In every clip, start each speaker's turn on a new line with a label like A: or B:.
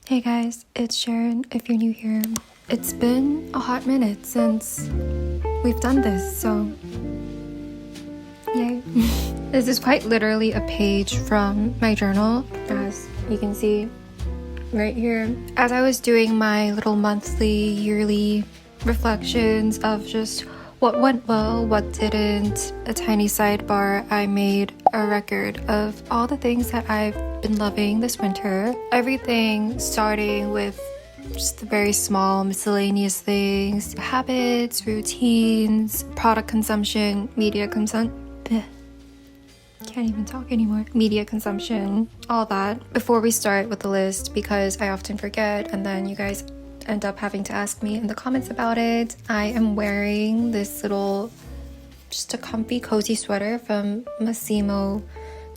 A: Hey guys, it's Sharon if you're new here. It's been a hot minute since we've done this, so yay. This is quite literally a page from my journal, as you can see right here. As I was doing my little monthly, yearly reflections of just what went well, what didn't, a tiny sidebar, I made a record of all the things that I've been loving this winter. Everything starting with just the very small miscellaneous things, habits, routines, product consumption, media consumption. Can't even talk anymore. Media consumption, all that. Before we start with the list, because I often forget and then you guys end up having to ask me in the comments about it, I am wearing this little, just a comfy, cozy sweater from Massimo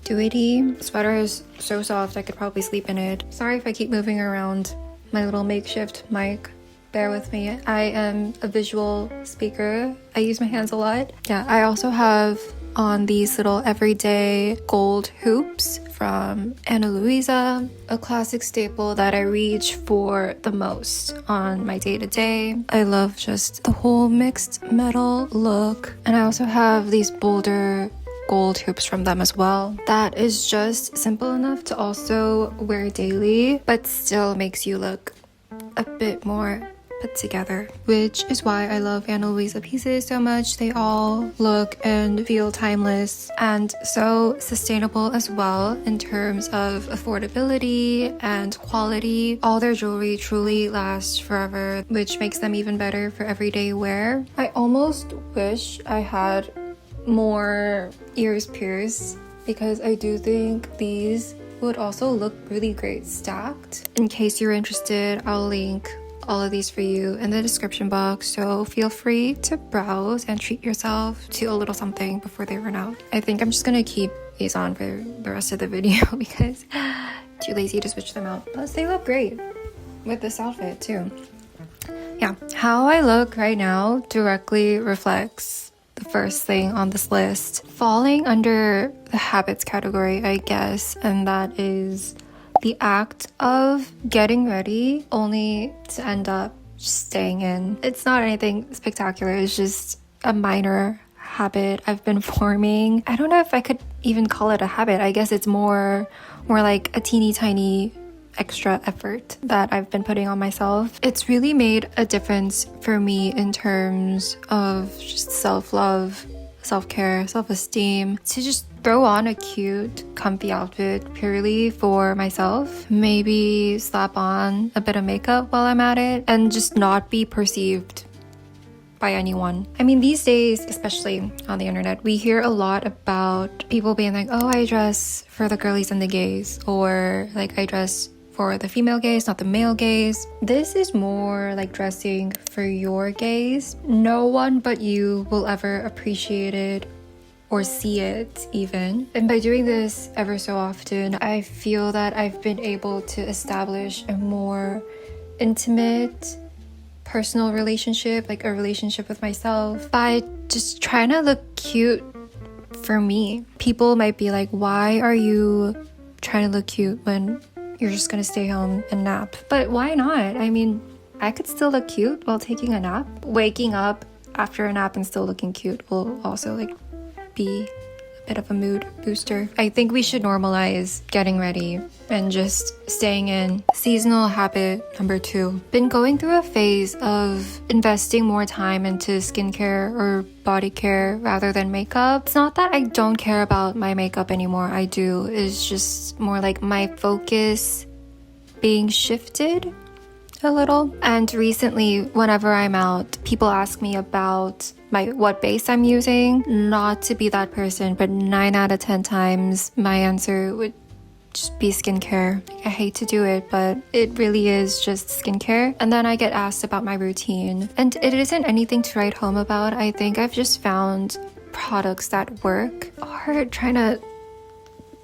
A: Dutti. Sweater is so soft, I could probably sleep in it. Sorry if I keep moving around my little makeshift mic. Bear with me. I am a visual speaker. I use my hands a lot. Yeah, I also have on these little everyday gold hoops from Ana Luisa, a classic staple that I reach for the most on my day-to-day. I love just the whole mixed metal look. And I also have these bolder gold hoops from them as well. That is just simple enough to also wear daily, but still makes you look a bit more put together, which is why I love Ana Luisa pieces so much. They all look and feel timeless and so sustainable as well in terms of affordability and quality. All their jewelry truly lasts forever, which makes them even better for everyday wear. I almost wish I had more ears pierced because I do think these would also look really great stacked. In case you're interested, I'll link all of these for you in the description box, so feel free to browse and treat yourself to a little something before they run out. I think I'm just gonna keep these on for the rest of the video because too lazy to switch them out. Plus they look great with this outfit too. Yeah, how I look right now directly reflects the first thing on this list, falling under the habits category, I guess, and that is the act of getting ready only to end up just staying in. It's not anything spectacular, it's just a minor habit I've been forming. I don't know if I could even call it a habit. I guess it's more like a teeny tiny extra effort that I've been putting on myself. It's really made a difference for me in terms of just self-love, self-care, self-esteem, to just throw on a cute, comfy outfit purely for myself. Maybe slap on a bit of makeup while I'm at it and just not be perceived by anyone. I mean, these days, especially on the internet, we hear a lot about people being like, oh, I dress for the girlies and the gays, or like I dress for the female gaze, not the male gaze. This is more like dressing for your gaze. No one but you will ever appreciate it or see it even. And by doing this ever so often, I feel that I've been able to establish a more intimate, personal relationship, like a relationship with myself, by just trying to look cute for me. People might be like, why are you trying to look cute when you're just gonna stay home and nap? But why not? I mean, I could still look cute while taking a nap. Waking up after a nap and still looking cute will also like be a bit of a mood booster. I think we should normalize getting ready and just staying in. Seasonal habit number 2. Been going through a phase of investing more time into skincare or body care rather than makeup. It's not that I don't care about my makeup anymore. I do. It's just more like my focus being shifted a little. And recently, whenever I'm out, people ask me about what base I'm using. Not to be that person, but 9 out of 10 times my answer would just be skincare. I hate to do it, but it really is just skincare. And then I get asked about my routine, and it isn't anything to write home about. I think I've just found products that work. Hard trying to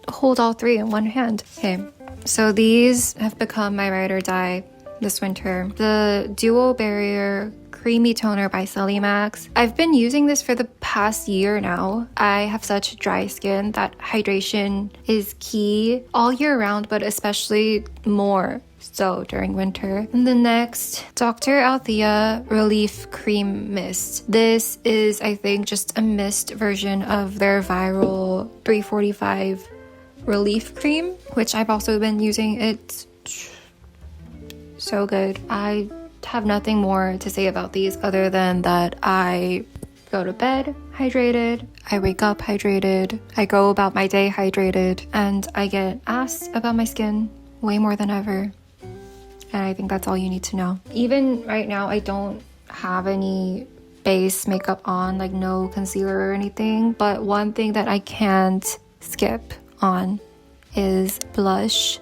A: hold all 3 in one hand. Okay, so these have become my ride or die this winter. The Duo Barrier Creamy Toner by Max. I've been using this for the past year now. I have such dry skin that hydration is key all year round, but especially more so during winter. And the next, Dr. Althea Relief Cream Mist. This is, I think, just a mist version of their viral 345 relief cream, which I've also been using. It's so good. I have nothing more to say about these other than that I go to bed hydrated, I wake up hydrated, I go about my day hydrated, and I get asked about my skin way more than ever. And I think that's all you need to know. Even right now, I don't have any base makeup on, like no concealer or anything. But one thing that I can't skip on is blush,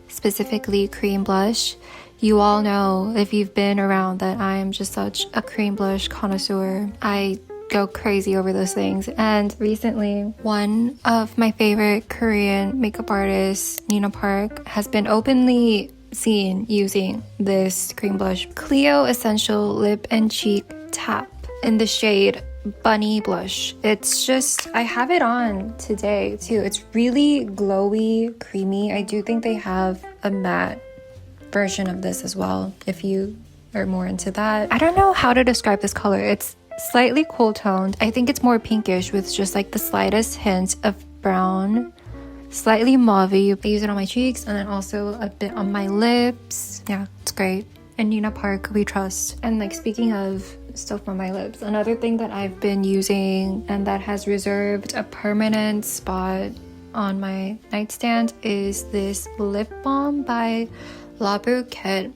A: specifically cream blush. You all know, if you've been around, that I am just such a cream blush connoisseur. I go crazy over those things. And recently, one of my favorite Korean makeup artists, Nina Park, has been openly seen using this cream blush, Clio Essential Lip and Cheek Tap in the shade Bunny Blush. It's just, I have it on today too. It's really glowy, creamy. I do think they have a matte version of this as well, if you are more into that. I don't know how to describe this color. It's slightly cool toned. I think it's more pinkish with just like the slightest hint of brown, slightly mauve. I use it on my cheeks and then also a bit on my lips. Yeah, it's great. And Nina Park, we trust. And like, speaking of stuff on my lips, another thing that I've been using and that has reserved a permanent spot on my nightstand is this lip balm by La Bouquet.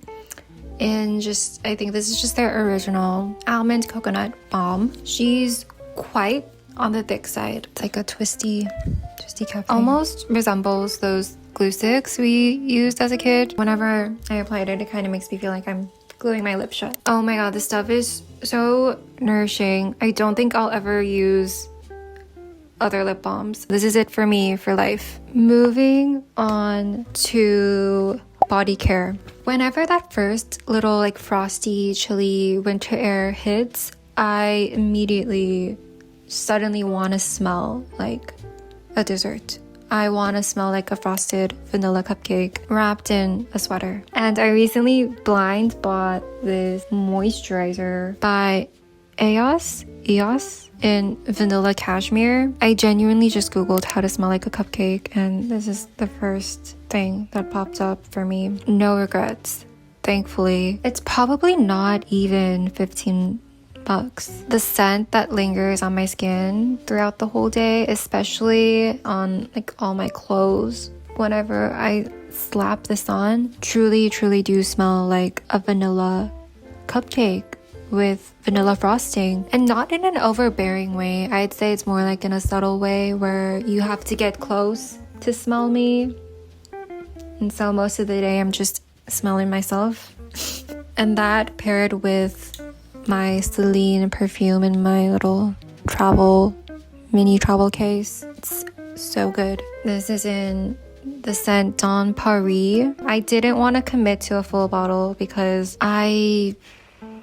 A: And just, I think this is just their original almond coconut balm. She's quite on the thick side. It's like a twisty cafe. Almost resembles those glue sticks we used as a kid. Whenever I applied it, it kind of makes me feel like I'm gluing my lips shut. Oh my god, this stuff is so nourishing. I don't think I'll ever use other lip balms. This is it for me for life. Moving on to bodycare. Whenever that first little like frosty, chilly winter air hits, I immediately suddenly want to smell like a dessert. I want to smell like a frosted vanilla cupcake wrapped in a sweater. And I recently blind bought this moisturizer by EOS in vanilla cashmere. I genuinely just googled how to smell like a cupcake, and this is the first thing that popped up for me. No regrets, thankfully. It's probably not even $15. The scent that lingers on my skin throughout the whole day, especially on like all my clothes, whenever I slap this on, truly do smell like a vanilla cupcake with vanilla frosting. And not in an overbearing way. I'd say it's more like in a subtle way where you have to get close to smell me. And so most of the day I'm just smelling myself. And that paired with my Celine perfume in my little mini travel case. It's so good. This is in the scent Dans Paris. I didn't want to commit to a full bottle because I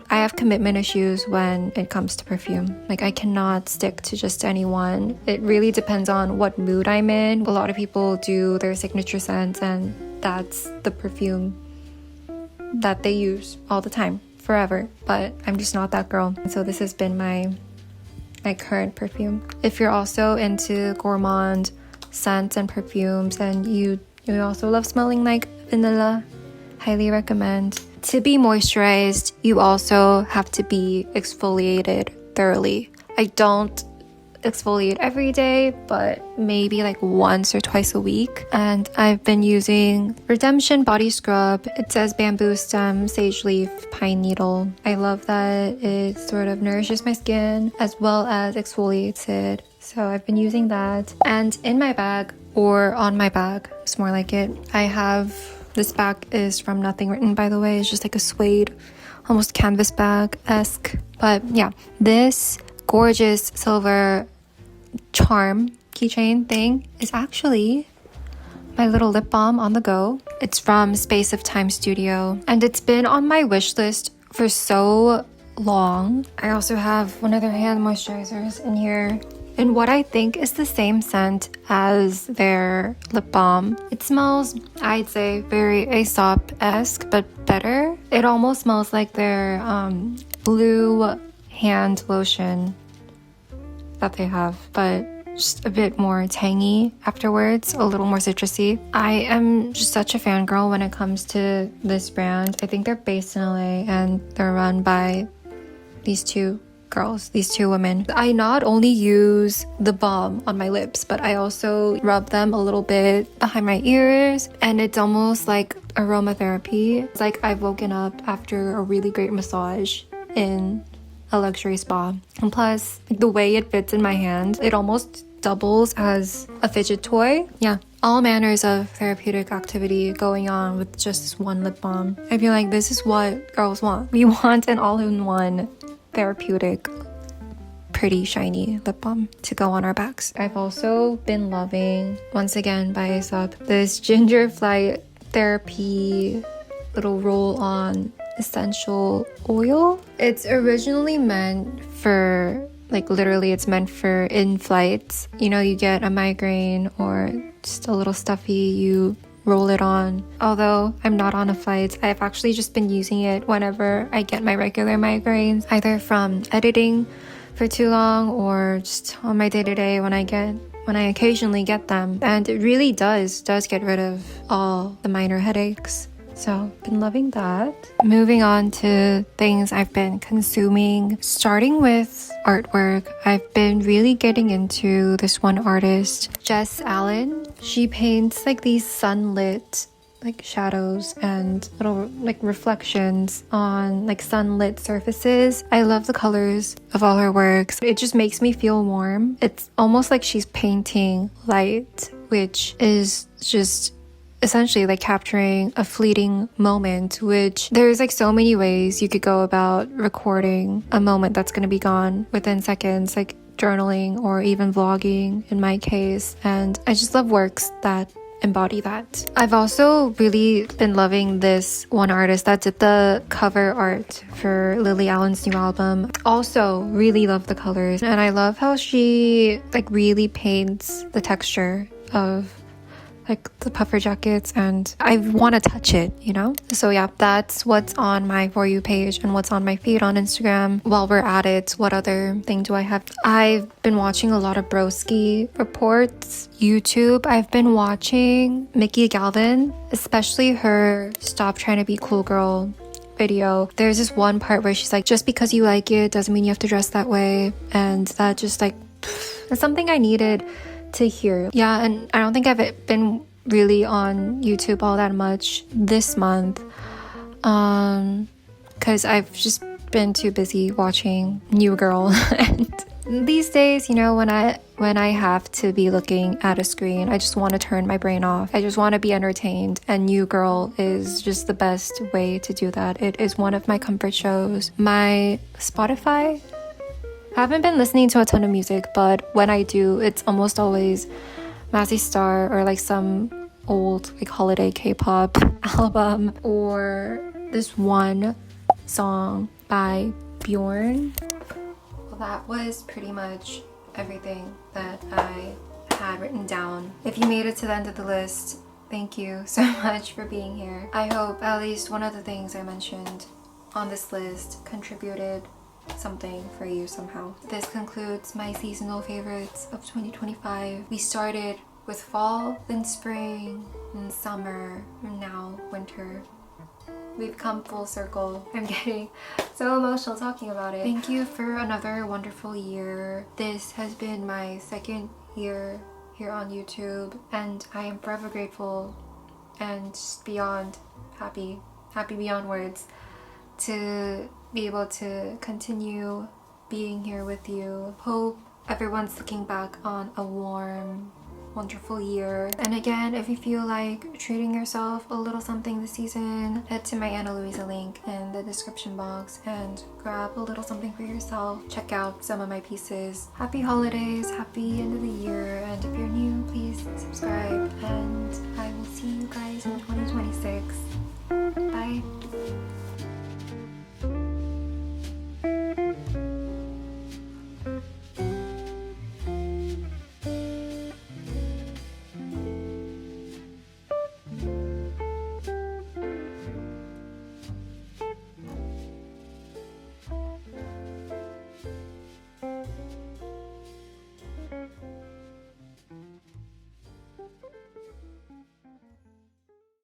A: have commitment issues when it comes to perfume. Like, I cannot stick to just any one. It really depends on what mood I'm in. A lot of people do their signature scents and that's the perfume that they use all the time, forever. But I'm just not that girl. So this has been my current perfume. If you're also into gourmand scents and perfumes and you also love smelling like vanilla, highly recommend. To be moisturized, you also have to be exfoliated thoroughly. I don't exfoliate every day, but maybe like once or twice a week. And I've been using Redemption Body Scrub. It says bamboo stem, sage leaf, pine needle. I love that it sort of nourishes my skin as well as exfoliates it. So I've been using that. And in my bag, or on my bag, it's more like it, I have, this bag is from Nothing Written, by the way. It's just like a suede, almost canvas bag-esque. But yeah, this gorgeous silver charm keychain thing is actually my little lip balm on the go. It's from Space of Time Studio, and it's been on my wish list for so long. I also have one of their hand moisturizers in here, and what I think is the same scent as their lip balm. It smells, I'd say, very Aesop-esque, but better. It almost smells like their blue hand lotion that they have, but just a bit more tangy afterwards, a little more citrusy. I am just such a fangirl when it comes to this brand. I think they're based in LA and they're run by these two girls, these two women. I not only use the balm on my lips, but I also rub them a little bit behind my ears, and it's almost like aromatherapy. It's like I've woken up after a really great massage in a luxury spa. And plus, like, the way it fits in my hand, it almost doubles as a fidget toy. Yeah, all manners of therapeutic activity going on with just this one lip balm. I feel like this is what girls want. We want an all-in-one therapeutic, pretty shiny lip balm to go on our backs. I've also been loving, once again by Aesop, this Ginger Flight Therapy little roll-on essential oil. It's originally meant for, like, literally it's meant for in flights. You know, you get a migraine or just a little stuffy, you roll it on. Although I'm not on a flight, I've actually just been using it whenever I get my regular migraines, either from editing for too long or just on my day-to-day when I occasionally get them. And it really does get rid of all the minor headaches. So, been loving that. Moving on to things I've been consuming. Starting with artwork, I've been really getting into this one artist, Jess Allen. She paints like these sunlit like shadows and little like reflections on like sunlit surfaces. I love the colors of all her works. It just makes me feel warm. It's almost like she's painting light, which is just essentially like capturing a fleeting moment, which there's like so many ways you could go about recording a moment that's going to be gone within seconds, like journaling or even vlogging in my case. And I just love works that embody that. I've also really been loving this one artist that did the cover art for Lily Allen's new album. Also really love the colors, and I love how she like really paints the texture of like the puffer jackets, and I want to touch it, you know? So yeah, that's what's on my For You page and what's on my feed on Instagram. While we're at it, what other thing do I have? I've been watching a lot of Broski reports. YouTube, I've been watching Mickey Galvin, especially her Stop Trying to Be Cool Girl video. There's this one part where she's like, just because you like it doesn't mean you have to dress that way. And that just like, it's something I needed to hear. Yeah, and I don't think I've been really on YouTube all that much this month because I've just been too busy watching New Girl. And these days, you know, when I have to be looking at a screen, I just want to turn my brain off. I just want to be entertained, and New Girl is just the best way to do that. It is one of my comfort shows. My Spotify, I haven't been listening to a ton of music, but when I do, it's almost always Mazzy Star or like some old like holiday K-pop album, or this one song by Bjorn. Well, that was pretty much everything that I had written down. If you made it to the end of the list, thank you so much for being here. I hope at least one of the things I mentioned on this list contributed something for you somehow. This concludes my seasonal favorites of 2025. We started with fall, then spring, then summer, and now winter. We've come full circle. I'm getting so emotional talking about it. Thank you for another wonderful year. This has been my second year here on YouTube, and I am forever grateful and just beyond happy beyond words to be able to continue being here with you. Hope everyone's looking back on a warm, wonderful year. And again, if you feel like treating yourself a little something this season, head to my Ana Luisa link in the description box and grab a little something for yourself. Check out some of my pieces. Happy holidays, happy end of the year, and if you're new, please subscribe, and I will see you guys in 2026. Bye.